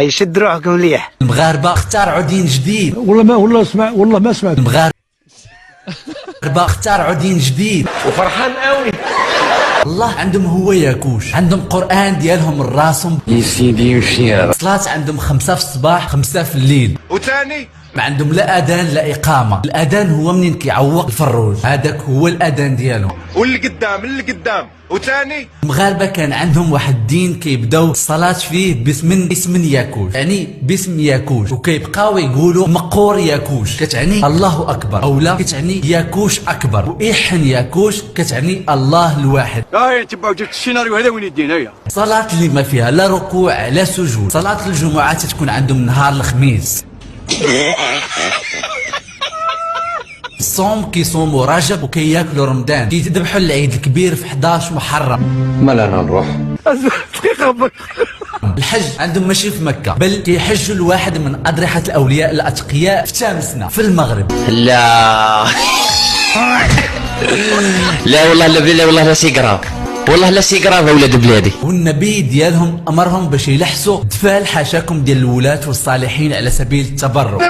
يشد روحكم مليح. المغاربه اخترعوا دين جديد. والله ما سمعت. المغاربه اخترعوا دين جديد وفرحان قوي. الله عندهم هو ياكوش، عندهم قرآن ديالهم من راسهم يا سيدي وشيا. صلاة عندهم 5 في الصباح 5 في الليل، وثاني ما عندهم لا اذان لا اقامه. الاذان هو منين كيعوق الفروج، هذاك هو الاذان ديالهم. واللي قدام وثاني المغاربه كان عندهم واحد الدين كيبداو الصلاه فيه باسم ياكوش، يعني باسم ياكوش، وكيبقاو يقولوا مقور ياكوش كتعني الله اكبر، او لا كتعني ياكوش اكبر، وايحن ياكوش كتعني الله الواحد. تبعوا جبت السيناريو هذا وين يدينا هي؟ صلاه اللي ما فيها لا ركوع لا سجود. صلاه الجمعه تتكون عندهم نهار الخميس. الصوم كيصوموا رجب وكياكلوا رمضان، كيذبحوا العيد الكبير في 11 محرم. ما لنا نروح. الحج عندهم ماشي في مكة، بل كيحجوا الواحد من أضرحة الأولياء الأتقياء في تامسنا في المغرب. لا لا والله لا والله لا سيقراف، والله لا سيقراف اولاد بلادي. والنبي ديالهم امرهم باش يلحسوا دفال حاشاكم ديال الولاة والصالحين على سبيل التبرك.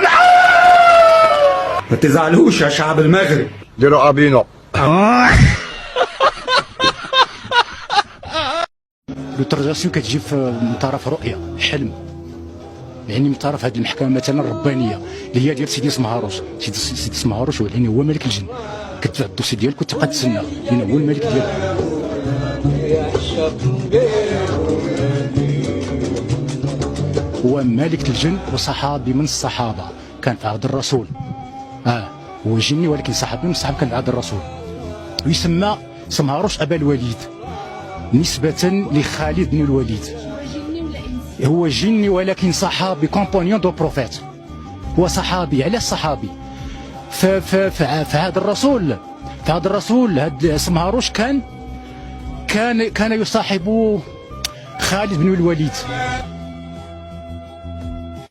ما تزعلوش يا شعب المغرب، ديروا ابينا. لوترجاسيون كتجي من طرف رؤيه حلم، يعني من طرف هذه المحكمه مثلا الربانيه اللي هي ديال سيدي سمهاروش. سيدي سمهاروش يعني هو ملك الجن، كتبع الدوسي ديالك وتبقى تسنى لان هو الملك ديالك. هو ملك الجن وصحابي من الصحابه، كان في عهد الرسول. هو جني ولكن صحابي من الصحابه، كان في عهد الرسول. ويسمى سمهاروش ابا الوليد نسبة لخالد بن الوليد. هو جني ولكن صحابي، كومبانيون دو بروفيت. هو صحابي. علاش صحابي؟ في هذا الرسول، في هذا الرسول هذا سمهاروش كان يصاحب خالد بن الوليد.